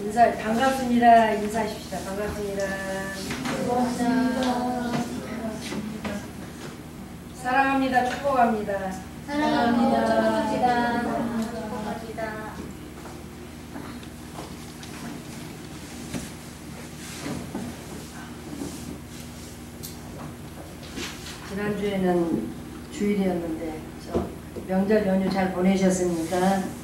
인사 반갑습니다. 인사하십시다. 반갑습니다. 반갑습니다. 사랑합니다. 축복합니다. 사랑합니다. 축복합니다. 축복합니다. 지난주에는 주일이었는데 저 명절 연휴 잘 보내셨습니까?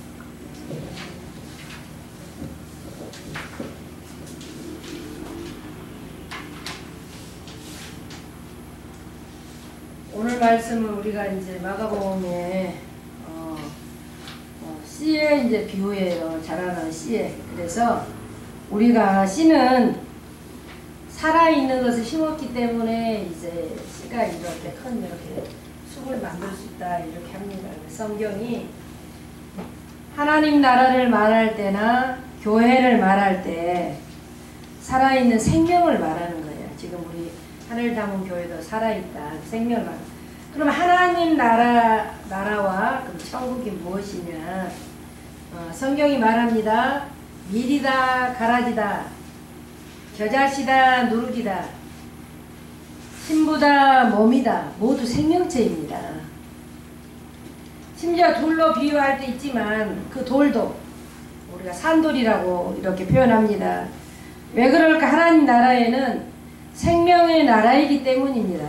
오늘 말씀은 우리가 이제 마가복음에 씨의 이제 비유예요. 자라는 씨에. 그래서 우리가 씨는 살아있는 것을 심었기 때문에 이제 씨가 이렇게 큰 이렇게 숲을 만들 수 있다 이렇게 합니다. 성경이 하나님 나라를 말할 때나 교회를 말할 때 살아있는 생명을 말하는 거예요. 지금 우리 하늘 담은 교회도 살아있다. 생명을 말하는. 그럼 하나님 나라와 그럼 천국이 무엇이냐? 성경이 말합니다. 밀이다 가라지다 겨자씨다 누룩이다 신부다 몸이다 모두 생명체입니다. 심지어 돌로 비유할 때 있지만 그 돌도 우리가 산돌이라고 이렇게 표현합니다. 왜 그럴까? 하나님 나라에는 생명의 나라이기 때문입니다.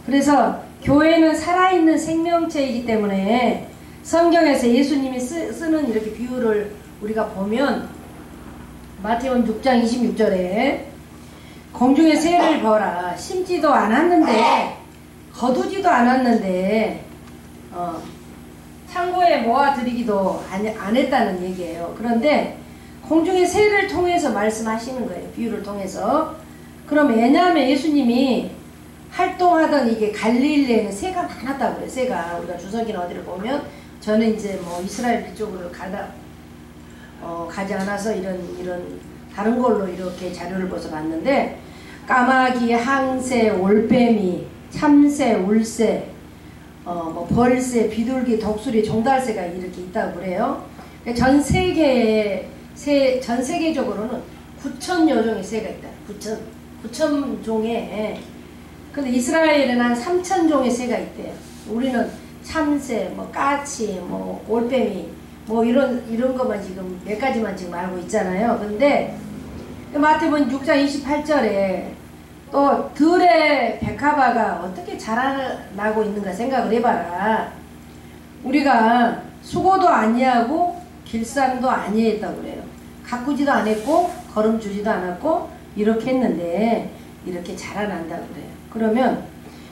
그래서 교회는 살아있는 생명체이기 때문에 성경에서 예수님이 쓰는 이렇게 비유를 우리가 보면 마태복음 6장 26절에 공중의 새를 보라 심지도 않았는데 거두지도 않았는데 창고에 모아들이기도 안 했다는 얘기예요. 그런데 공중의 새를 통해서 말씀하시는 거예요. 비유를 통해서. 그럼 왜냐하면 예수님이 활동하던 이게 갈릴리에는 새가 많았다고 그래요. 새가 우리가 주석이나 어디를 보면 저는 이제 뭐 이스라엘 쪽으로 가지 않아서 이런 다른 걸로 이렇게 자료를 벌써 봤는데 까마귀, 항새, 올빼미, 참새, 울새, 뭐 벌새, 비둘기, 독수리, 종달새가 이렇게 있다고 그래요. 전 세계적으로는 9,000여 종의 새가 있다. 9,000 종의. 근데 이스라엘에는 한 3,000종의 새가 있대요. 우리는 참새, 뭐 까치, 뭐 올빼미, 뭐 이런 것만 지금 몇 가지만 지금 알고 있잖아요. 근데 마태복음 6장 28절에 또 들의 백합화가 어떻게 자라나고 있는가 생각을 해봐라. 우리가 수고도 아니하고 길쌈도 아니했다고 그래요. 가꾸지도 안 했고 거름주지도 않았고 이렇게 했는데 이렇게 자라난다고 그래요. 그러면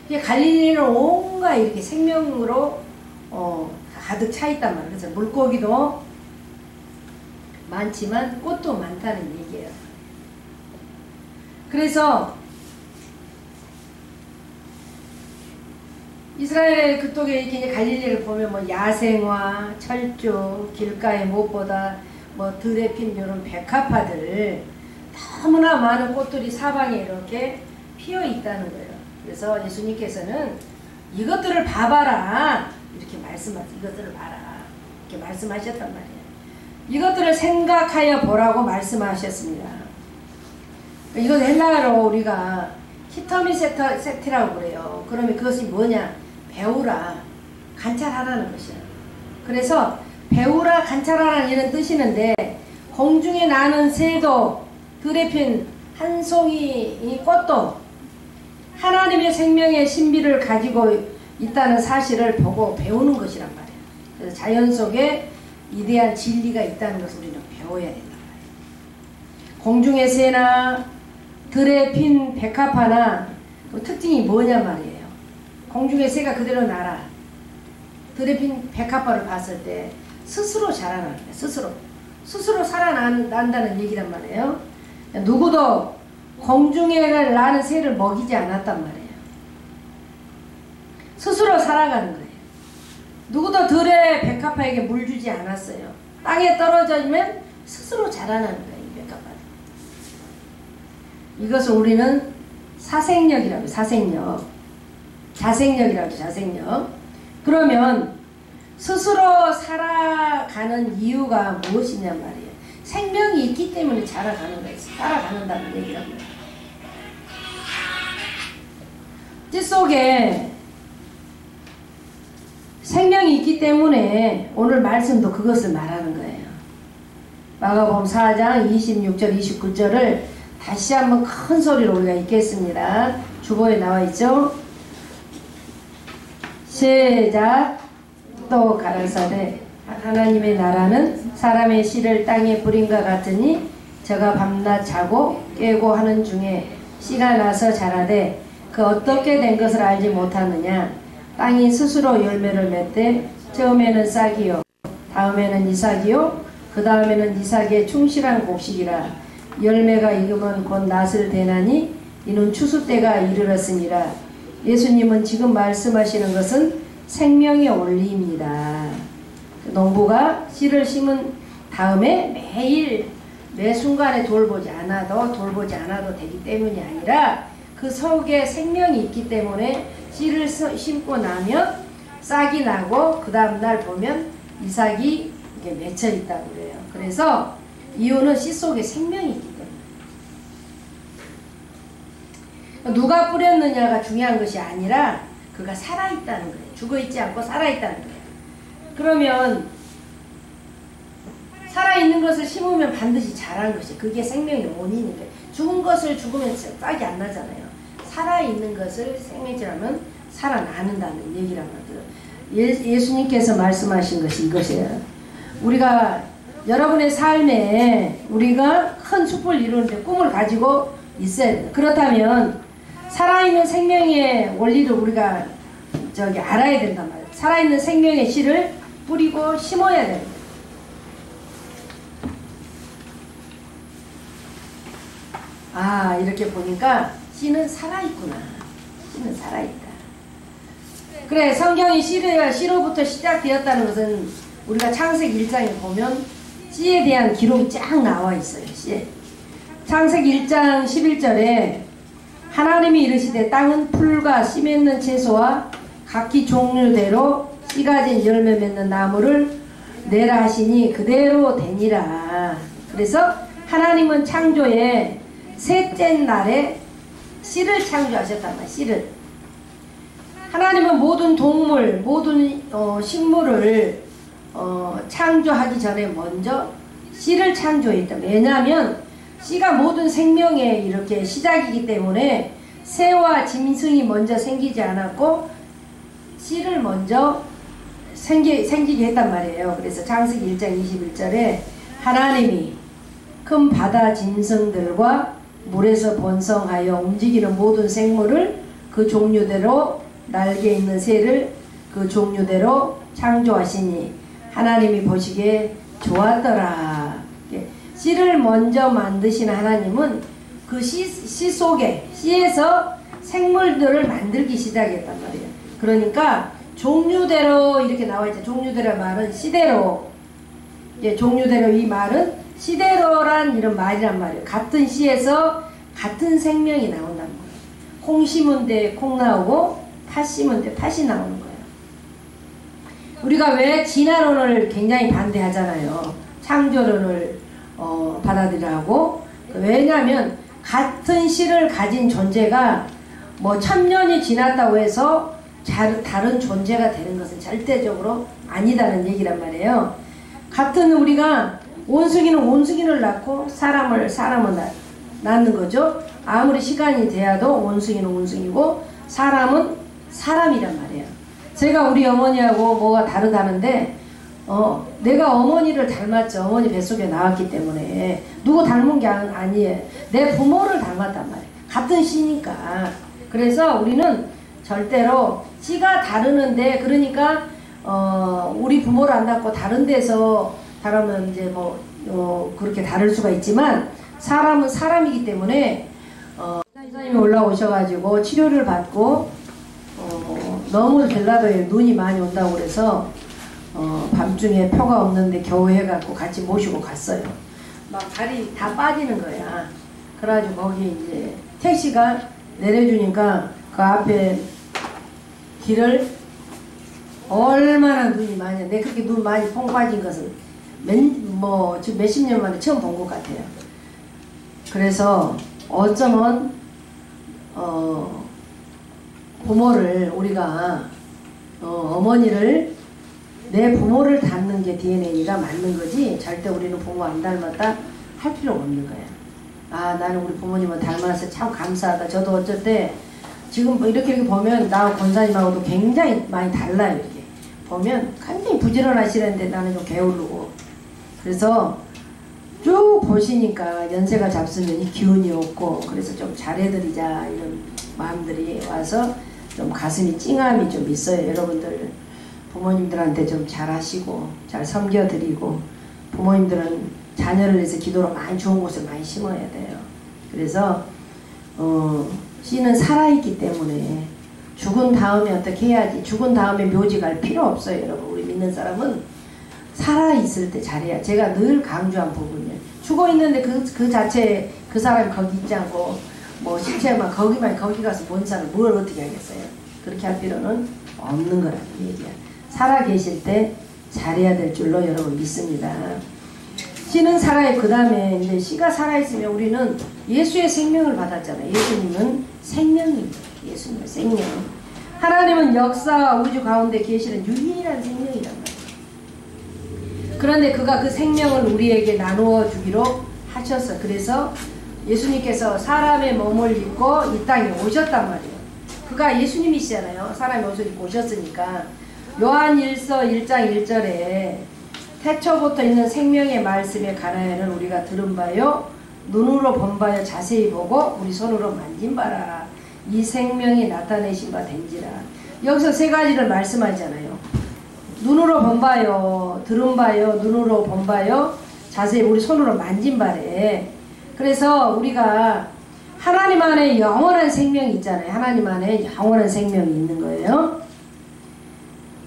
이게 갈릴리는 온갖 이렇게 생명으로 가득 차 있단 말이에요. 그래서 물고기도 많지만 꽃도 많다는 얘기예요. 그래서 이스라엘 그쪽에 이렇게 갈릴리를 보면 뭐 야생화, 철쭉, 길가의 무엇보다 뭐 들에 핀 이런 백합화들 너무나 많은 꽃들이 사방에 이렇게 피어 있다는 거예요. 그래서 예수님께서는 이것들을 봐봐라 이렇게 말씀하셨어요. 이것들을 봐라 이렇게 말씀하셨단 말이에요. 이것들을 생각하여 보라고 말씀하셨습니다. 이건 헬라어로 우리가 히터미세티라고 그래요. 그러면 그것이 뭐냐? 배우라, 관찰하라는 것이에요. 그래서 배우라, 관찰하라는 이런 뜻이는데 공중에 나는 새도 들에 핀 한 송이 꽃도 하나님의 생명의 신비를 가지고 있다는 사실을 보고 배우는 것이란 말이에요. 그래서 자연 속에 위대한 진리가 있다는 것을 우리는 배워야 된단 말이에요. 공중의 새나 들에 핀 백합화나 그 특징이 뭐냐 말이에요. 공중의 새가 그대로 날아 들에 핀 백합화를 봤을 때 스스로 자라나는 거예요. 스스로 살아난다는 얘기란 말이에요. 누구도 공중에 나는 새를 먹이지 않았단 말이에요. 스스로 살아가는 거예요. 누구도 들의 백합화에게 물 주지 않았어요. 땅에 떨어지면 스스로 자라나는 거예요. 이 백합화는. 이것을 우리는 사생력이라고 해요. 사생력. 자생력이라고 해요. 자생력. 그러면 스스로 살아가는 이유가 무엇이냐 말이에요. 생명이 있기 때문에 살아가는 거예요. 살아가는다는 얘기랍니다. 씨 속에 생명이 있기 때문에 오늘 말씀도 그것을 말하는 거예요. 마가복음 4장 26절 29절을 다시 한번 큰 소리로 우리가 읽겠습니다. 주보에 나와 있죠. 시작. 또 가라사대 하나님의 나라는 사람의 씨를 땅에 뿌린과 같으니 저가 밤낮 자고 깨고 하는 중에 씨가 나서 자라되 그 어떻게 된 것을 알지 못하느냐. 땅이 스스로 열매를 맺되 처음에는 싹이요 다음에는 이삭이요 그 다음에는 이삭의 충실한 곡식이라. 열매가 익으면 곧 낫을 대나니 이는 추수 때가 이르렀으니라. 예수님은 지금 말씀하시는 것은 생명의 원리입니다. 농부가 씨를 심은 다음에 매일 매 순간에 돌보지 않아도 되기 때문이 아니라 그 속에 생명이 있기 때문에 씨를 심고 나면 싹이 나고 그 다음날 보면 이삭이 이게 맺혀 있다고 그래요. 그래서 이유는 씨 속에 생명이 있기 때문에. 누가 뿌렸느냐가 중요한 것이 아니라 그가 살아있다는 거예요. 죽어있지 않고 살아있다는 거예요. 그러면 살아있는 것을 심으면 반드시 자란 것이 그게 생명의 원인이니까. 죽은 것을 죽으면 싹이 안 나잖아요. 살아있는 것을 생명이라면 살아나는다는 얘기란 말이에요. 예수님께서 말씀하신 것이 이것이에요. 우리가 여러분의 삶에 우리가 큰 숲을 이루는데 꿈을 가지고 있어야 돼요. 그렇다면 살아있는 생명의 원리를 우리가 알아야 된단 말이에요. 살아있는 생명의 씨를 뿌리고 심어야 됩니다. 아, 이렇게 보니까 씨는 살아있구나. 씨는 살아있다. 그래, 성경이 씨로부터 시작되었다는 것은 우리가 창세기 1장에 보면 씨에 대한 기록이 쫙 나와 있어요. 씨에. 창세기 1장 11절에 하나님이 이르시되 땅은 풀과 씨 맺는 채소와 각기 종류대로 씨 가진 열매 맺는 나무를 내라 하시니 그대로 되니라. 그래서 하나님은 창조의 셋째 날에 씨를 창조하셨단 말이에요. 씨를. 하나님은 모든 동물, 모든 식물을 창조하기 전에 먼저 씨를 창조했다. 왜냐하면 씨가 모든 생명의 이렇게 시작이기 때문에 새와 짐승이 먼저 생기지 않았고 씨를 먼저 생기게 했단 말이에요. 그래서 창세기 1장 21절에 하나님이 큰 바다 짐승들과 물에서 번성하여 움직이는 모든 생물을 그 종류대로 날개 있는 새를 그 종류대로 창조하시니 하나님이 보시기에 좋았더라. 씨를 먼저 만드신 하나님은 그 씨 속에 씨에서 생물들을 만들기 시작했단 말이에요. 그러니까 종류대로 이렇게 나와있죠. 종류대로 말은 씨대로. 종류대로 이 말은 씨대로란 이런 말이란 말이에요. 같은 씨에서 같은 생명이 나온다는 거예요. 콩 심은 데 콩 나오고 팥 심은 데 팥이 나오는 거예요. 우리가 왜 진화론을 굉장히 반대하잖아요. 창조론을 받아들이라고. 왜냐하면 같은 씨를 가진 존재가 뭐 1000년이 지났다고 해서 다른 존재가 되는 것은 절대적으로 아니다는 얘기란 말이에요. 같은 우리가 원숭이는 원숭이를 낳고 사람은 낳는 거죠. 아무리 시간이 돼야도 원숭이는 원숭이고 사람은 사람이란 말이에요. 제가 우리 어머니하고 뭐가 다르다는데 내가 어머니를 닮았죠. 어머니 뱃속에 나왔기 때문에 누구 닮은 게 아니에요. 내 부모를 닮았단 말이에요. 같은 씨니까. 그래서 우리는 절대로 씨가 다르는데 그러니까 우리 부모를 안 닮고 다른 데서 다르면 이제 그렇게 다를 수가 있지만 사람은 사람이기 때문에 의사님이 올라오셔가지고 치료를 받고 너무 전라도에 눈이 많이 온다고 그래서 밤중에 표가 없는데 겨우 해갖고 같이 모시고 갔어요. 막 발이 다 빠지는 거야. 그래가지고 거기 이제 택시가 내려주니까 그 앞에 길을 얼마나 눈이 많이 내 그렇게 눈 많이 펑 빠진 것은 지금 몇십 년 만에 처음 본 것 같아요. 그래서 어쩌면 부모를 우리가 어머니를 내 부모를 닮는 게 DNA가 맞는 거지 절대 우리는 부모 안 닮았다 할 필요가 없는 거야. 아 나는 우리 부모님을 닮아서 참 감사하다. 저도 어쩔 때 지금 이렇게 보면 나하고 권사님하고도 굉장히 많이 달라요. 이렇게 보면 굉장히 부지런하시는데 나는 좀 게으르고 그래서 쭉 보시니까 연세가 잡수면 이 기운이 없고 그래서 좀 잘해드리자 이런 마음들이 와서 좀 가슴이 찡함이 좀 있어요. 여러분들 부모님들한테 좀 잘하시고 잘 섬겨드리고 부모님들은 자녀를 위해서 기도로 많이 좋은 곳을 많이 심어야 돼요. 그래서 씨는 살아있기 때문에 죽은 다음에 어떻게 해야지 죽은 다음에 묘지 갈 필요 없어요. 여러분 우리 믿는 사람은 살아있을 때 잘해야 제가 늘 강조한 부분이에요. 죽어있는데 그 자체 그 사람이 거기 있지 않고 뭐 실체만 거기 가서 뭔 사람 뭘 어떻게 하겠어요. 그렇게 할 필요는 없는 거라는 얘기야. 살아 계실 때 잘해야 될 줄로 여러분 믿습니다. 씨는 살아있고 그 다음에 이제 씨가 살아있으면 우리는 예수의 생명을 받았잖아요. 예수님은 생명입니다. 예수님은 생명. 하나님은 역사와 우주 가운데 계시는 유일한 생명이란 말이에요. 그런데 그가 그 생명을 우리에게 나누어 주기로 하셨어. 그래서 예수님께서 사람의 몸을 입고 이 땅에 오셨단 말이에요. 그가 예수님이시잖아요. 사람의 옷을 입고 오셨으니까. 요한일서 1장 1절에 태초부터 있는 생명의 말씀에 관하여는 우리가 들은 바요 눈으로 본 바요 자세히 보고 우리 손으로 만진 바라. 이 생명이 나타내신 바 된지라. 여기서 세 가지를 말씀하잖아요. 눈으로 본 바요, 들은 바요, 눈으로 본 바요, 자세히 우리 손으로 만진 바래. 그래서 우리가 하나님 안에 영원한 생명이 있잖아요. 하나님 안에 영원한 생명이 있는 거예요.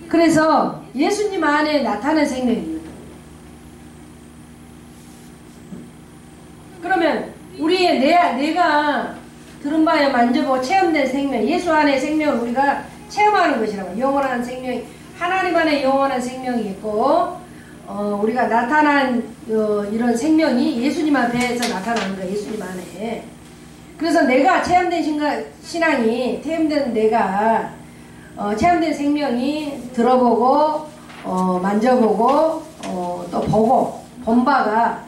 그래서 예수님 안에 나타난 생명이 있는 거예요. 그러면 우리의 내가 들은 바에 만져보고 체험된 생명, 예수 안에 생명을 우리가 체험하는 것이라고. 영원한 생명이, 하나님 안에 영원한 생명이 있고 우리가 나타난 이런 생명이 예수님 앞에서 나타나는 거예요. 예수님 안에. 그래서 내가 체험된 신앙이 체험된 내가 체험된 생명이 들어보고 만져보고 또 보고 본 바가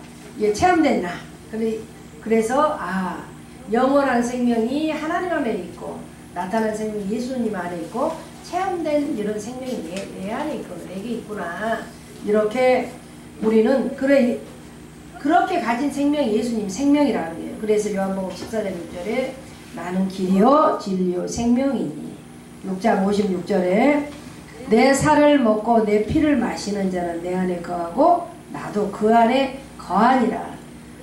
체험된 나. 그래서 영원한 생명이 하나님 안에 있고 나타난 생명이 예수님 안에 있고 체험된 이런 생명이 내 안에 있구나, 내게 있구나. 이렇게 우리는 그렇게 가진 생명이 예수님 생명이라는 거예요. 그래서 요한복음 14장 6절에 나는 길이요 진리요 생명이니 6장 56절에 내 살을 먹고 내 피를 마시는 자는 내 안에 거하고 나도 그 안에 거하니라.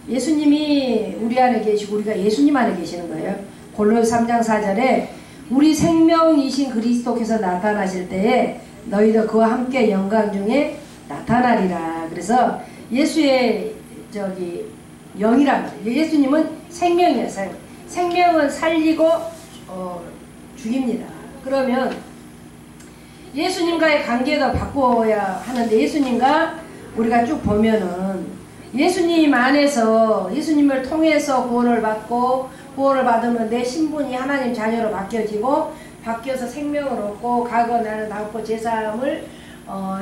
예수님이 우리 안에 계시고 우리가 예수님 안에 계시는 거예요. 골로새 3장 4절에 우리 생명이신 그리스도께서 나타나실 때에 너희도 그와 함께 영광 중에 나타나리라. 그래서 예수의 영이란 말이에요. 예수님은 생명이었어요. 생명은 살리고 죽입니다. 그러면 예수님과의 관계도 바꿔야 하는데 예수님과 우리가 쭉 보면은 예수님 안에서 예수님을 통해서 구원을 받고 구원을 받으면 내 신분이 하나님 자녀로 바뀌어지고 바뀌어서 생명을 얻고 과거 나는 나없고 제사함을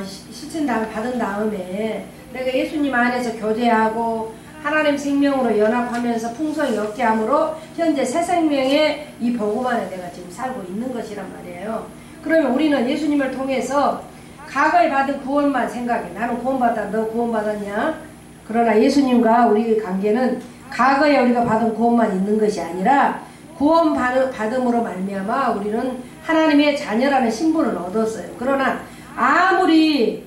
씻은 다음에 받은 다음에 내가 예수님 안에서 교제하고 하나님 생명으로 연합하면서 풍성히 얻게 함으로 현재 새 생명의 이 복음 안에 내가 지금 살고 있는 것이란 말이에요. 그러면 우리는 예수님을 통해서 과거에 받은 구원만 생각해. 나는 구원받았다. 너 구원받았냐? 그러나 예수님과 우리의 관계는 과거에 우리가 받은 구원만 있는 것이 아니라 구원받음으로 말미암아 우리는 하나님의 자녀라는 신분을 얻었어요. 그러나 아무리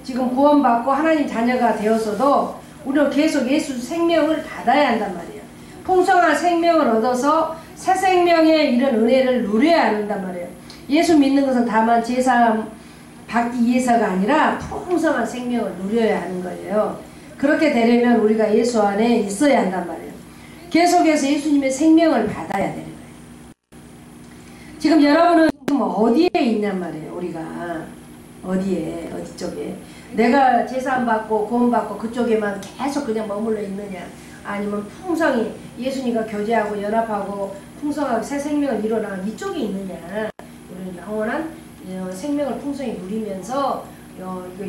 지금 구원받고 하나님 자녀가 되었어도 우리는 계속 예수 생명을 받아야 한단 말이에요. 풍성한 생명을 얻어서 새 생명의 이런 은혜를 누려야 한단 말이에요. 예수 믿는 것은 다만 제사 받기 위해서가 아니라 풍성한 생명을 누려야 하는 거예요. 그렇게 되려면 우리가 예수 안에 있어야 한단 말이에요. 계속해서 예수님의 생명을 받아야 되는 거예요. 지금 여러분은 어디에 있냔 말이에요. 우리가 어디 쪽에 내가 제사함 받고 구원 받고 그쪽에만 계속 그냥 머물러 있느냐, 아니면 풍성히 예수님과 교제하고 연합하고 풍성하게 새 생명을 일어나는 이쪽에 있느냐. 우리는 영원한 생명을 풍성히 누리면서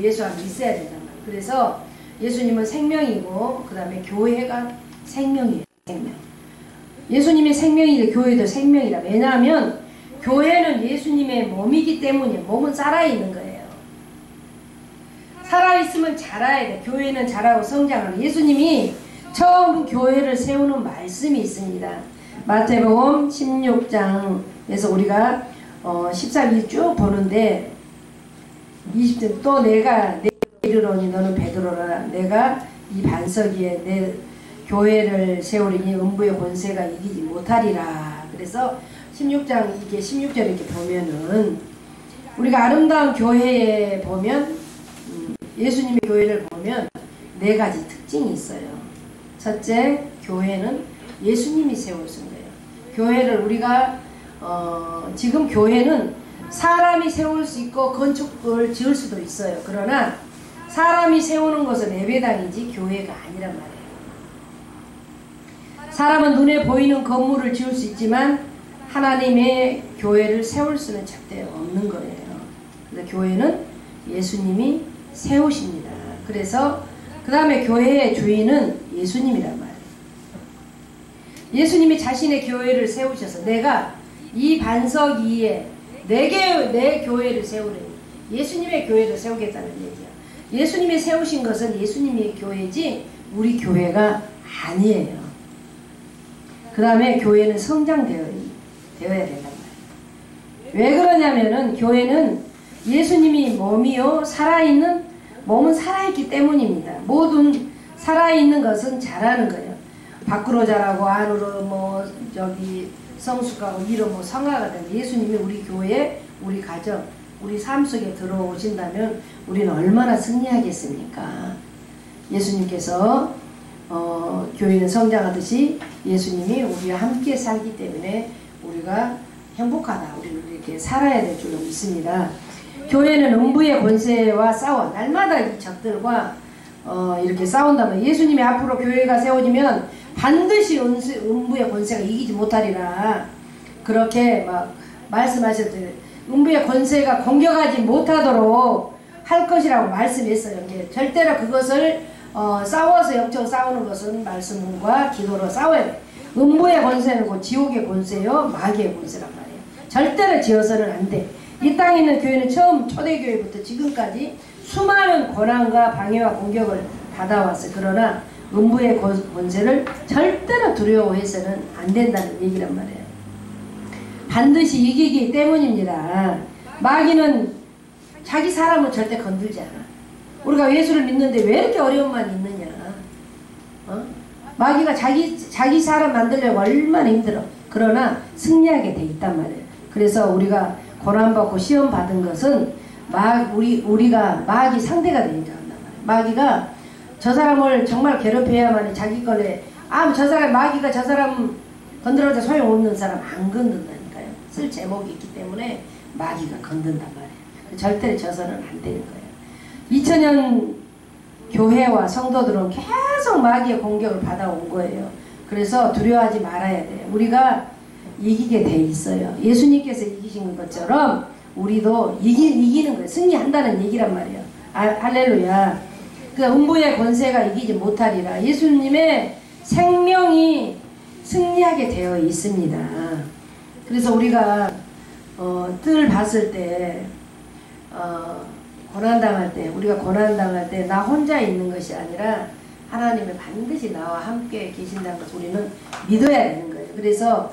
예수 안에 있어야 되잖아요. 그래서 예수님은 생명이고 그 다음에 교회가 생명이에요. 생명. 예수님이 생명이고 교회도 생명이라. 왜냐하면 교회는 예수님의 몸이기 때문에 몸은 살아있는 거예요. 살아있으면 자라야 돼. 교회는 자라고 성장하는. 예수님이 처음 교회를 세우는 말씀이 있습니다. 마태복음 16장에서 우리가 13일 쭉 보는데 20절 또 내가 이르노니 너는 베드로라. 내가 이 반석 위에 내 교회를 세우리니 음부의 권세가 이기지 못하리라. 그래서 16장 이게 16절 이렇게 보면은 우리가 아름다운 교회에 보면 예수님의 교회를 보면 네 가지 특징이 있어요. 첫째, 교회는 예수님이 세우신 거예요. 교회를 우리가 지금 교회는 사람이 세울 수 있고 건축을 지을 수도 있어요. 그러나 사람이 세우는 것은 예배당이지 교회가 아니란 말이에요. 사람은 눈에 보이는 건물을 지을 수 있지만 하나님의 교회를 세울 수는 절대 없는 거예요. 그래서 교회는 예수님이 세우십니다. 그래서 그 다음에 교회의 주인은 예수님이란 말이에요. 예수님이 자신의 교회를 세우셔서 내가 이 반석 위에 내 교회를 세우려니 예수님의 교회를 세우겠다는 얘기야. 예수님이 세우신 것은 예수님의 교회지 우리 교회가 아니에요. 그 다음에 교회는 성장되어야 된단 말이에요. 왜 그러냐면은 교회는 예수님이 몸이요 살아있는 몸은 살아있기 때문입니다. 모든 살아있는 것은 자라는 거예요. 밖으로 자라고 안으로 성숙하고 위로 성화가 되는 교회예수님이 우리 교회, 우리 가정, 우리 삶 속에 들어오신다면 우리는 얼마나 승리하겠습니까? 예수님께서 교회는 성장하듯이 예수님이 우리와 함께 살기 때문에 우리가 행복하다. 우리는 이렇게 살아야 될 줄로 믿습니다. 교회는 음부의 권세와 싸워 날마다 이 적들과 이렇게 싸운다면 예수님이 앞으로 교회가 세워지면 반드시 음부의 권세가 이기지 못하리라. 그렇게 막 말씀하셨대요. 음부의 권세가 공격하지 못하도록 할 것이라고 말씀했어요. 절대로 그것을 싸워서 영적 싸우는 것은 말씀과 기도로 싸워야 돼. 음부의 권세는 지옥의 권세요, 마귀의 권세란 말이에요. 절대로 지어서는 안 돼. 이 땅에 있는 교회는 처음 초대교회부터 지금까지 수많은 고난과 방해와 공격을 받아왔어요. 그러나 음부의 권세를 절대로 두려워해서는 안 된다는 얘기란 말이에요. 반드시 이기기 때문입니다. 마귀는 자기 사람을 절대 건들지 않아. 우리가 예수를 믿는데 왜 이렇게 어려움만 있느냐. 마귀가 자기 사람 만들려고 얼마나 힘들어. 그러나 승리하게 돼 있단 말이에요. 그래서 우리가 고난받고 시험 받은 것은 우리가 마귀 상대가 되니까 한단 말이에요. 마귀가 저 사람을 정말 괴롭혀야만 자기 걸에 저 사람 마귀가 저 사람 건드려도 소용없는 사람 안 건든다니까요. 쓸 제목이 있기 때문에 마귀가 건든단 말이에요. 절대 져서는 안 되는 거예요. 2000년 교회와 성도들은 계속 마귀의 공격을 받아온 거예요. 그래서 두려워하지 말아야 돼요. 우리가 이기게 돼 있어요. 예수님께서 이기신 것처럼 우리도 이기는 거예요. 승리한다는 얘기란 말이에요. 할렐루야. 그 음부의 권세가 이기지 못하리라. 예수님의 생명이 승리하게 되어 있습니다. 그래서 우리가 뜰 봤을 때 우리가 고난당할 때 나 혼자 있는 것이 아니라 하나님은 반드시 나와 함께 계신다는 것을 우리는 믿어야 되는 거예요. 그래서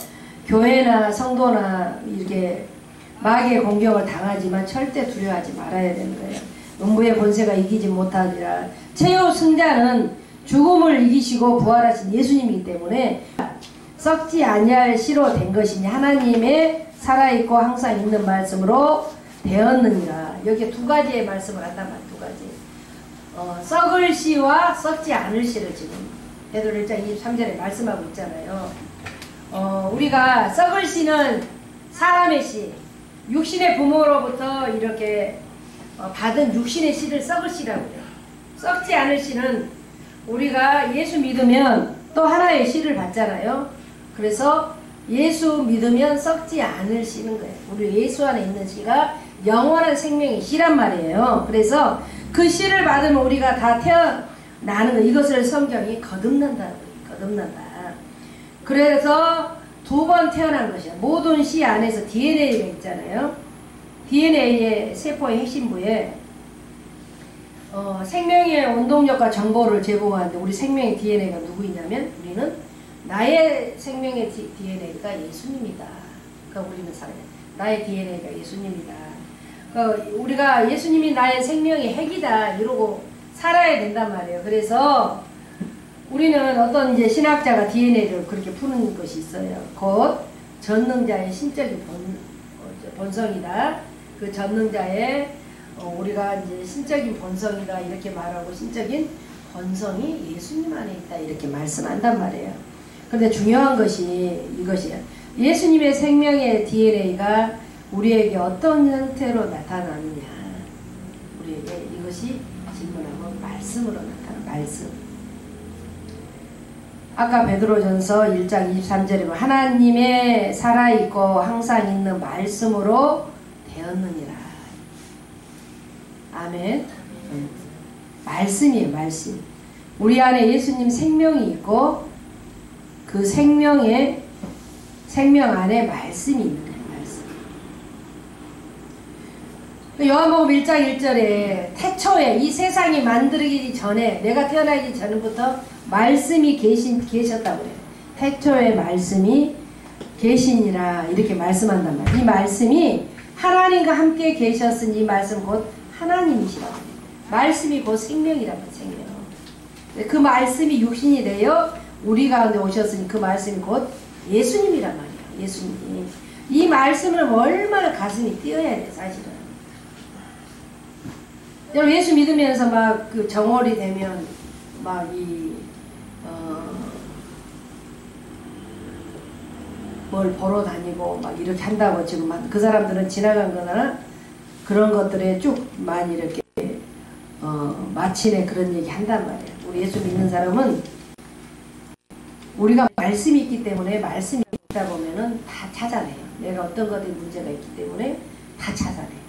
교회나 성도나 이렇게 마귀의 공격을 당하지만 절대 두려워하지 말아야 되는 거예요. 음부의 권세가 이기지 못하리라. 최후 승자는 죽음을 이기시고 부활하신 예수님이기 때문에 썩지 아니할 씨로 된 것이니 하나님의 살아있고 항상 있는 말씀으로 되었느니라. 여기에 두 가지의 말씀을 한단 말이에요. 두 가지. 썩을 씨와 썩지 않을 씨를 지금 베드로 1장 23절에 말씀하고 있잖아요. 우리가 썩을 씨는 사람의 씨, 육신의 부모로부터 이렇게 받은 육신의 씨를 썩을 씨라고 해요. 썩지 않을 씨는 우리가 예수 믿으면 또 하나의 씨를 받잖아요. 그래서 예수 믿으면 썩지 않을 씨는 거예요. 우리 예수 안에 있는 씨가 영원한 생명의 씨란 말이에요. 그래서 그 씨를 받으면 우리가 다 태어나는 거. 이것을 성경이 거듭난다. 거듭난다. 그래서 두 번 태어난 것이야. 모든 씨 안에서 DNA가 있잖아요. DNA의 세포의 핵심부에 생명의 원동력과 정보를 제공하는데 우리 생명의 DNA가 누구이냐면 우리는 나의 생명의 DNA가 예수님이다. 그러니까 우리는 살아요. 나의 DNA가 예수님이다. 그러니까 우리가 예수님이 나의 생명의 핵이다 이러고 살아야 된단 말이에요. 그래서 우리는 어떤 이제 신학자가 DNA를 그렇게 푸는 것이 있어요. 곧 전능자의 신적인 본성이다. 그 전능자의 우리가 이제 신적인 본성이다 이렇게 말하고 신적인 본성이 예수님 안에 있다 이렇게 말씀한단 말이에요. 그런데 중요한 것이 이것이에요. 예수님의 생명의 DNA가 우리에게 어떤 형태로 나타나느냐. 우리에게 이것이 질문하고 말씀으로 나타나는 말씀. 아까 베드로전서 1장 23절에 보면 하나님의 살아있고 항상 있는 말씀으로 되었느니라. 아멘. 말씀이에요. 말씀. 우리 안에 예수님 생명이 있고 그 생명 안에 말씀이 있는 거예요. 말씀. 요한복음 1장 1절에 태초에 이 세상이 만들어지기 전에 내가 태어나기 전부터 말씀이 계셨다고 그래요. 태초에 말씀이 계시니라 이렇게 말씀한단 말이에요. 이 말씀이 하나님과 함께 계셨으니 이 말씀 곧 하나님이시라고 해요. 말씀이 곧 생명이라고 해요. 생명. 그 말씀이 육신이 되어 우리 가운데 오셨으니 그 말씀이 곧 예수님이란 말이에요. 예수님. 이 말씀을 얼마나 가슴이 뛰어야 돼 사실은. 여러분 예수 믿으면서 막 그 정월이 되면 막 뭘 보러 다니고 막 이렇게 한다고 지금 그 사람들은 지나간 거나 그런 것들에 쭉 많이 이렇게 마침에 그런 얘기 한단 말이에요. 우리 예수 믿는 사람은 우리가 말씀이 있기 때문에 말씀이 있다 보면은 다 찾아내요. 내가 어떤 것에 문제가 있기 때문에 다 찾아내요.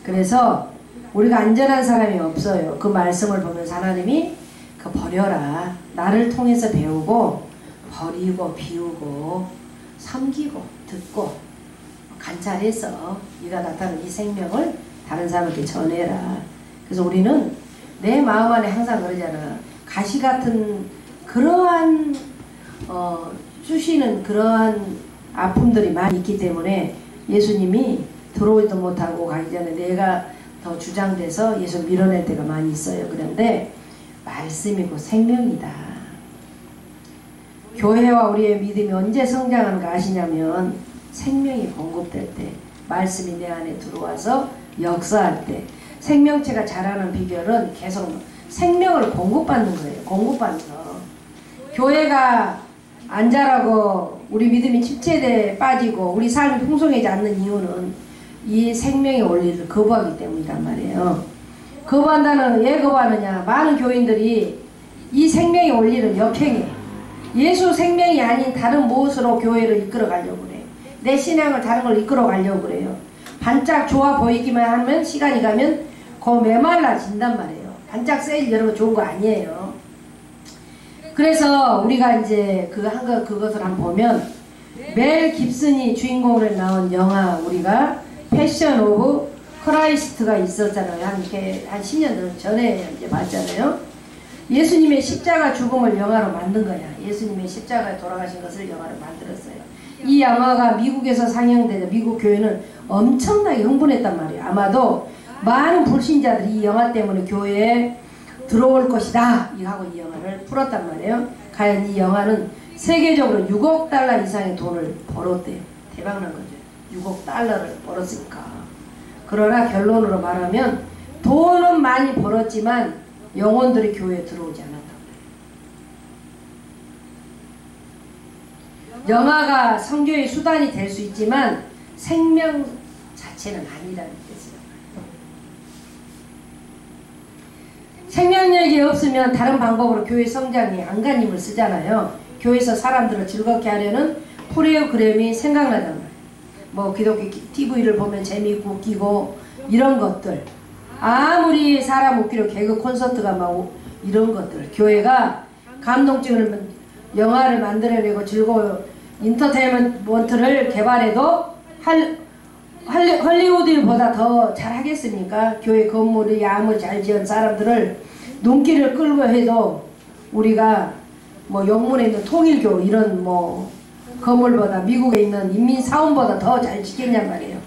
그래서 우리가 안전한 사람이 없어요. 그 말씀을 보면서 하나님이 그 버려라. 나를 통해서 배우고 버리고 비우고 섬기고 듣고 관찰해서 네가 나타나는 이 생명을 다른 사람에게 전해라. 그래서 우리는 내 마음 안에 항상 그러잖아. 가시 같은 그러한 쑤시는 그러한 아픔들이 많이 있기 때문에 예수님이 들어오지도 못하고 가기 전에 내가 더 주장돼서 예수 밀어낼 때가 많이 있어요. 그런데 말씀이고 생명이다. 교회와 우리의 믿음이 언제 성장하는가 아시냐면 생명이 공급될 때, 말씀이 내 안에 들어와서 역사할 때. 생명체가 자라는 비결은 계속 생명을 공급받는 거예요. 공급받는 거. 교회가 안 자라고 우리 믿음이 침체돼 빠지고 우리 삶이 풍성하지 않는 이유는 이 생명의 원리를 거부하기 때문이란 말이에요. 거부한다는 왜 거부하느냐. 많은 교인들이 이 생명의 원리를 역행해. 예수 생명이 아닌 다른 무엇으로 교회를 이끌어 가려고 그래요. 내 신앙을 다른 걸 이끌어 가려고 그래요. 반짝 좋아 보이기만 하면 시간이 가면 그 메말라진단 말이에요. 반짝 세일 여러분 좋은 거 아니에요. 그래서 우리가 이제 그것을 한번 보면 멜 깁슨이 주인공으로 나온 영화 우리가 패션 오브 크라이스트가 있었잖아요. 한 10년 전에 이제 봤잖아요. 예수님의 십자가 죽음을 영화로 만든 거야. 예수님의 십자가에 돌아가신 것을 영화로 만들었어요. 이 영화가 미국에서 상영되자 미국 교회는 엄청나게 흥분했단 말이에요. 아마도 많은 불신자들이 이 영화 때문에 교회에 들어올 것이다 하고 이 영화를 풀었단 말이에요. 과연 이 영화는 세계적으로 6억 달러 이상의 돈을 벌었대요. 대박난 거죠. 6억 달러를 벌었으니까. 그러나 결론으로 말하면 돈은 많이 벌었지만 영혼들이 교회에 들어오지 않았다고 해요. 영화가 선교의 수단이 될 수 있지만 생명 자체는 아니라는 뜻이에요. 생명력이 없으면 다른 방법으로 교회 성장이 안간힘을 쓰잖아요. 교회에서 사람들을 즐겁게 하려는 프로그램이 생각나잖아요. 뭐 기독교 TV를 보면 재미있고 웃기고 이런 것들, 아무리 사람 웃기로 개그 콘서트가 막 이런 것들, 교회가 감동적인 영화를 만들어내고 즐거운 인터테인먼트를 개발해도 헐리우드보다 더 잘하겠습니까? 교회 건물이 아무리 잘 지은 사람들을 눈길을 끌고 해도 우리가 뭐 영문에 있는 통일교 이런 뭐 건물보다 미국에 있는 인민사원보다 더 잘 지켰냔 말이에요.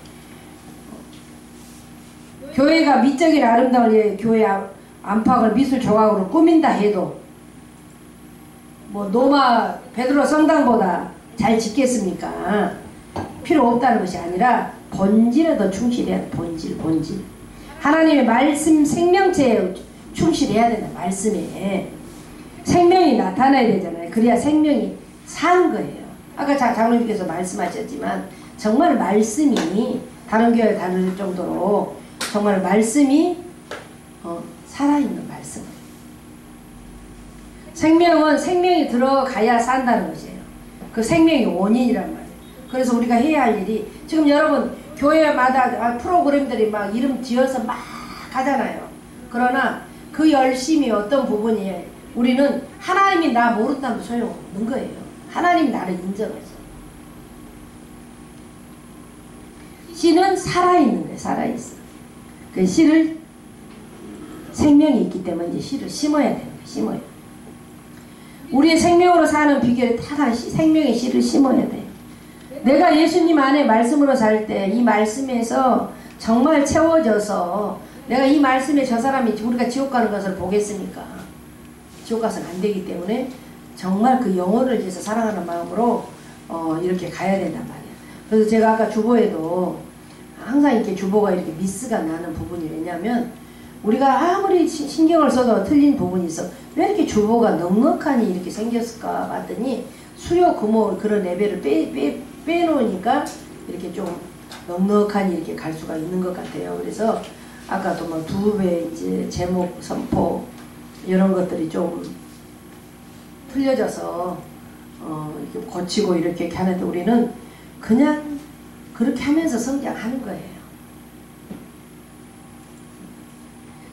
교회가 미적인 아름다운 교회 안팎을 미술 조각으로 꾸민다 해도 뭐 노마 베드로 성당보다 잘 짓겠습니까? 필요 없다는 것이 아니라 본질에 더 충실해야 돼. 본질. 하나님의 말씀 생명체에 충실해야 된다. 말씀에 생명이 나타나야 되잖아요. 그래야 생명이 사는 거예요. 아까 장로님께서 말씀하셨지만 정말 말씀이 다른 교회 다를 정도로 정말 말씀이 살아있는 말씀. 생명은 생명이 들어가야 산다는 것이에요. 그 생명이 원인이란 말이에요. 그래서 우리가 해야 할 일이 지금 여러분 교회마다 프로그램들이 막 이름 지어서 막 하잖아요. 그러나 그 열심이 어떤 부분이에요. 우리는 하나님이 나 모른다면 소용없는 거예요. 하나님이 나를 인정하죠. 씨는 살아있는 거예요. 살아있어. 그 씨를 생명이 있기 때문에 이제 씨를 심어야 되는 거예요. 심어요. 우리의 생명으로 사는 비결이 다 생명의 씨를 심어야 돼. 내가 예수님 안에 말씀으로 살 때 이 말씀에서 정말 채워져서 내가 이 말씀에 저 사람이 우리가 지옥 가는 것을 보겠습니까? 지옥 가서는 안 되기 때문에 정말 그 영혼을 위해서 사랑하는 마음으로 이렇게 가야 된단 말이에요. 그래서 제가 아까 주보에도 항상 이렇게 주보가 이렇게 미스가 나는 부분이 왜냐면 우리가 아무리 신경을 써도 틀린 부분이 있어. 왜 이렇게 주보가 넉넉하니 이렇게 생겼을까 봤더니 수요 금호 그런 레벨을 빼놓으니까 이렇게 좀 넉넉하니 이렇게 갈 수가 있는 것 같아요. 그래서 아까도 뭐 2배 이제 제목 선포 이런 것들이 좀 틀려져서 이렇게 고치고 이렇게 하는데 우리는 그냥 그렇게 하면서 성장하는 거예요.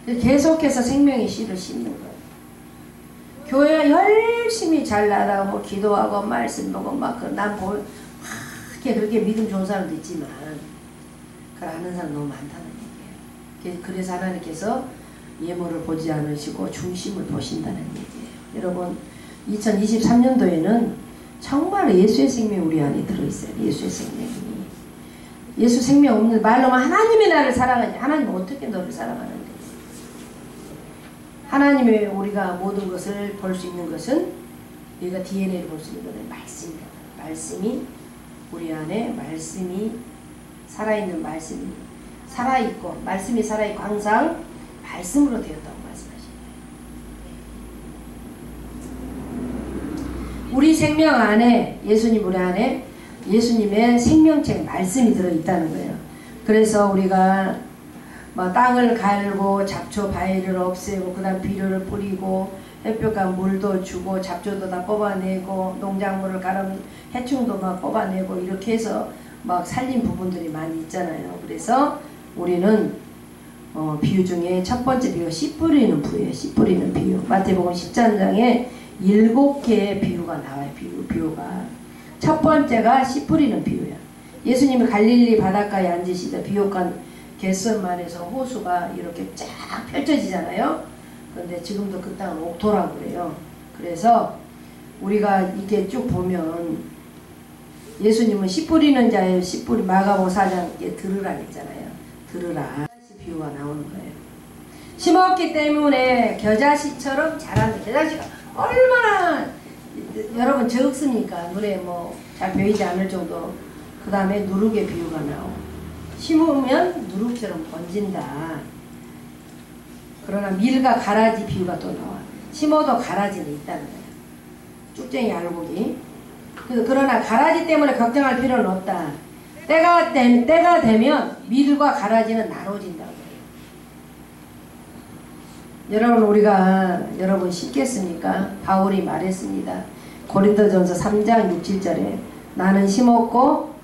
계속해서 생명의 씨를 심는 거예요. 교회 열심히 잘 나가고 기도하고 말씀 보고 막 난 보면 그렇게 믿음 좋은 사람도 있지만 그걸 아는 사람 너무 많다는 얘기예요. 그래서 하나님께서 예모를 보지 않으시고 중심을 보신다는 얘기예요. 여러분 2023년도에는 정말 예수의 생명이 우리 안에 들어있어요. 예수의 생명이. 예수 생명 없는 말로만 하나님이 나를 사랑하지. 하나님은 어떻게 너를 사랑하는데? 하나님의 우리가 모든 것을 볼 수 있는 것은 우리가 DNA를 볼 수 있는 것은 말씀입니다. 말씀이 우리 안에 말씀이 살아있는 말씀이 살아있고 말씀이 살아있고 항상 말씀으로 되었다고 말씀하십니다. 우리 생명 안에 예수님 우리 안에 예수님의 생명체 말씀이 들어있다는 거예요. 그래서 우리가 뭐 땅을 갈고 잡초 바위를 없애고 그 다음 비료를 뿌리고 햇볕과 물도 주고 잡초도 다 뽑아내고 농작물을 갈아면 해충도 막 뽑아내고 이렇게 해서 막 살린 부분들이 많이 있잖아요. 그래서 우리는 비유 중에 첫 번째 비유가 씨 뿌리는 부예요. 씨 뿌리는 비유. 마태복음 13장에 7개의 비유가 나와요. 비유가. 첫 번째가 씨 뿌리는 비유야. 예수님이 갈릴리 바닷가에 앉으시다 비옥한 겟세마네에서 호수가 이렇게 쫙 펼쳐지잖아요. 그런데 지금도 그 땅은 옥토라고 그래요. 그래서 우리가 이게 쭉 보면 예수님은 씨 뿌리는 자의 씨 뿌리 마가복음 4장에 들으라 했잖아요. 들으라. 비유가 나오는 거예요. 심었기 때문에 겨자씨처럼 자라는 겨자씨가 얼마나 여러분 적습니까? 눈에 뭐 잘 보이지 않을 정도. 그 다음에 누룩의 비유가 나오고 심으면 누룩처럼 번진다. 그러나 밀과 가라지 비유가 또 나와. 심어도 가라지는 있다는 거예요. 쭉쟁이 알곡이. 그러나 가라지 때문에 걱정할 필요는 없다. 때가 되면 밀과 가라지는 나눠진다고 해요. 여러분 여러분 심겠습니까? 바울이 말했습니다. 고린도전서 3장 6, 7절에 나는 심었고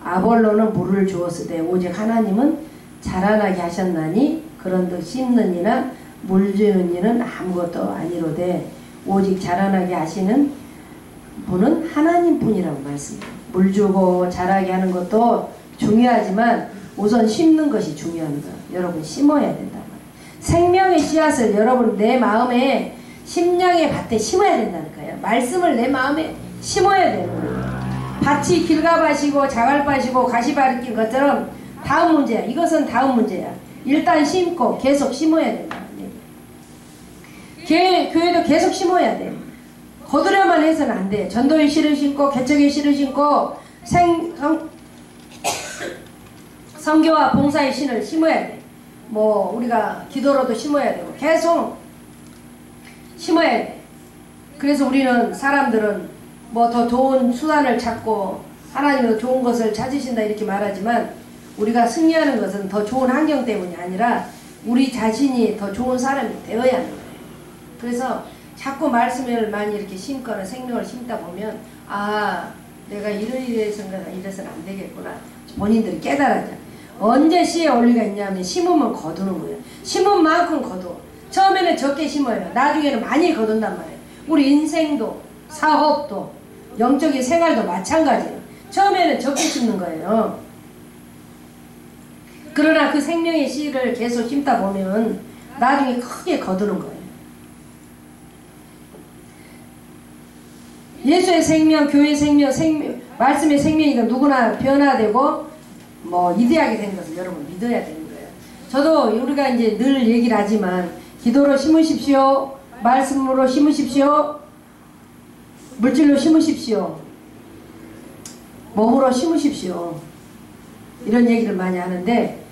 아볼로는 물을 주었으되 오직 하나님은 자라나게 하셨나니 그런듯 심는 이나 물 주는 이는 아무것도 아니로되 오직 자라나게 하시는 분은 하나님뿐이라고 말씀해요. 물 주고 자라게 하는 것도 중요하지만 우선 심는 것이 중요한 거예요. 여러분 심어야 된단 말이에요. 생명의 씨앗을 여러분 내 마음에 심령의 밭에 심어야 된다니까요. 말씀을 내 마음에 심어야 되는 거예요. 밭이 길가밭이고 자갈밭이고 가시밭인 것처럼 다음 문제야. 이것은 다음 문제야. 일단 심고 계속 심어야 된다. 교회도 계속 심어야 돼. 거두려만 해서는 안 돼. 전도의 씨를 심고 개척의 씨를 심고 성교와 봉사의 씨를 심어야 돼. 뭐 우리가 기도로도 심어야 되고 계속 심어야 돼. 그래서 우리는 사람들은 뭐 더 좋은 수단을 찾고 하나님은 좋은 것을 찾으신다 이렇게 말하지만 우리가 승리하는 것은 더 좋은 환경 때문이 아니라 우리 자신이 더 좋은 사람이 되어야 하는 거예요. 그래서 자꾸 말씀을 많이 이렇게 심거나 생명을 심다 보면 아 내가 이래서는 안 되겠구나. 본인들이 깨달아져. 언제 씨에 원리가 있냐면 심으면 거두는 거예요. 심은 만큼 거둬. 처음에는 적게 심어요. 나중에는 많이 거둔단 말이에요. 우리 인생도 사업도 영적인 생활도 마찬가지예요. 처음에는 적게 심는 거예요. 그러나 그 생명의 씨를 계속 심다 보면 나중에 크게 거두는 거예요. 예수의 생명, 교회의 생명, 말씀의 생명이니까 누구나 변화되고 뭐 이대하게 된 것을 여러분 믿어야 되는 거예요. 저도 우리가 이제 늘 얘기를 하지만 기도로 심으십시오. 말씀으로 심으십시오. 물질로 심으십시오. 몸으로 심으십시오. 이런 얘기를 많이 하는데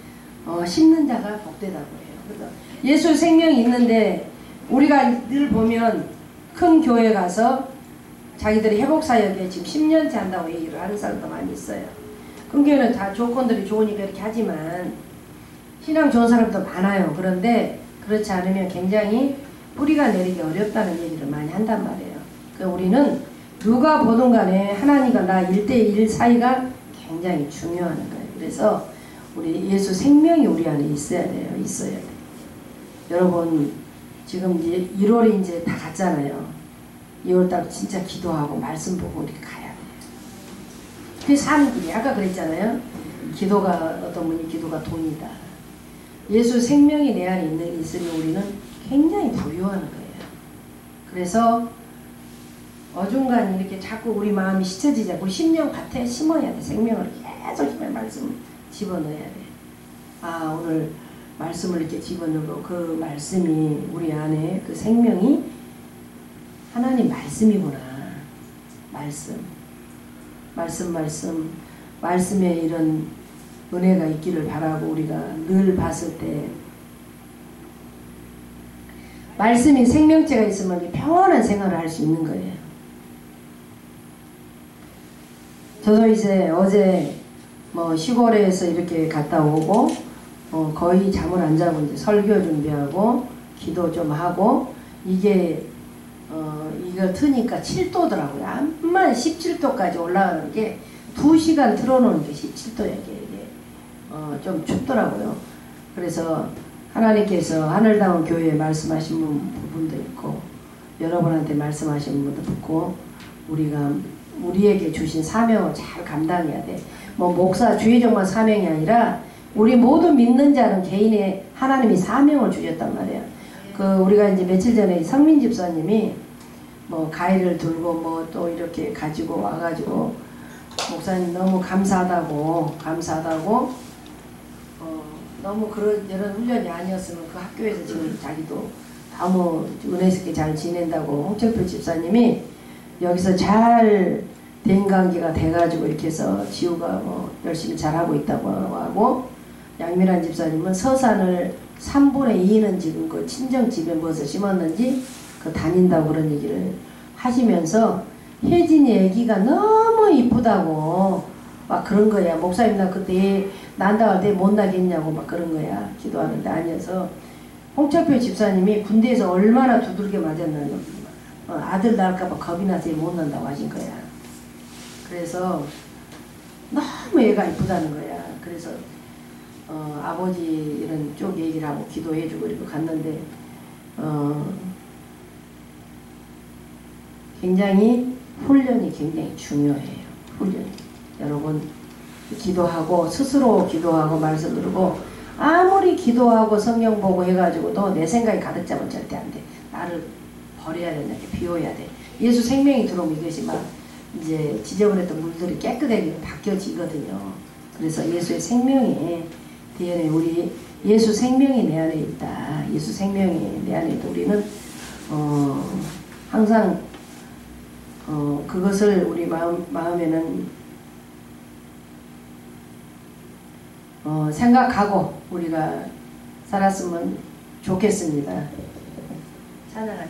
심는 자가 복되다고 해요. 그래서 예수 생명이 있는데 우리가 늘 보면 큰 교회 가서 자기들이 회복사역에 지금 10년째 한다고 얘기를 하는 사람도 많이 있어요. 큰 교회는 다 조건들이 좋으니까 이렇게 하지만 신앙 좋은 사람도 많아요. 그런데 그렇지 않으면 굉장히 뿌리가 내리기 어렵다는 얘기를 많이 한단 말이에요. 그러니까 우리는 누가 보든 간에 하나님과 나 1대1 사이가 굉장히 중요한 거예요. 그래서 우리 예수 생명이 우리 안에 있어야 돼요. 있어야 돼요. 여러분 지금 이제 1월이 이제 다 갔잖아요. 2월달 진짜 기도하고 말씀 보고 이렇게 가야 돼요. 그게 사는 길이 아까 그랬잖아요. 기도가 어떤 분이 기도가 돈이다. 예수 생명이 내 안에 있으면 우리는 굉장히 부유하는 거예요. 그래서 어중간히 이렇게 자꾸 우리 마음이 씻어지자. 우리 심령 밭에 심어야 돼. 생명을 계속 심어야 말씀 집어넣어야 돼. 아 오늘 말씀을 이렇게 집어넣고 그 말씀이 우리 안에 그 생명이 하나님 말씀이구나. 말씀에 이런 은혜가 있기를 바라고 우리가 늘 봤을 때 말씀이 생명체가 있으면 평온한 생활을 할 수 있는 거예요. 저도 이제 어제 뭐 시골에서 이렇게 갔다 오고 거의 잠을 안 자고 이제 설교 준비하고 기도 좀 하고 이게 이걸 트니까 7도더라고요. 암만 17도까지 올라가는 게 2시간 틀어놓은 게 17도야. 이게 좀 춥더라고요. 그래서 하나님께서 하늘다운 교회에 말씀하신 부분도 있고 여러분한테 말씀하신 분도 듣고 우리에게 주신 사명을 잘 감당해야 돼. 뭐 목사 주의정만 사명이 아니라 우리 모두 믿는 자는 개인의 하나님이 사명을 주셨단 말이에요. 우리가 이제 며칠 전에 성민 집사님이 뭐 가위를 들고 뭐 또 이렇게 가지고 와가지고 목사님 너무 감사하다고 너무 그런 이런 훈련이 아니었으면 그 학교에서 지금 자기도 너무 은혜스럽게 잘 지낸다고 홍철표 집사님이 여기서 잘 대인관계가 돼가지고 이렇게 해서 지우가 뭐 열심히 잘하고 있다고 하고 양미란 집사님은 서산을 3분의 2는 지금 그 친정집에 무엇을 심었는지 그 다닌다고 그런 얘기를 하시면서 혜진이 애기가 너무 이쁘다고 막 그런 거야. 목사님 나 그때 난다 할 때 못 나겠냐고 막 그런 거야. 기도하는데 아니어서 홍철표 집사님이 군대에서 얼마나 두들겨 맞았느냐. 아들 낳을까봐 겁이 나서 못 낳는다고 하신 거야. 그래서 너무 애가 이쁘다는 거야. 그래서 아버지 이런 쪽 얘기를 하고 기도해주고 이렇게 갔는데 굉장히 훈련이 굉장히 중요해요. 훈련이. 여러분 기도하고 스스로 기도하고 말씀 들고 아무리 기도하고 성경 보고 해가지고도 내 생각이 가득 잡으면 절대 안 돼. 나를 버려야 된다. 비워야 돼. 예수 생명이 들어오면 이것이 막 이제 지저분했던 물들이 깨끗하게 바뀌어지거든요. 그래서 예수의 생명이 내 안에 우리 예수 생명이 내 안에 있다. 예수 생명이 내 안에 있다. 우리는 항상 그것을 우리 마음에는 생각하고 우리가 살았으면 좋겠습니다. 찬양하자.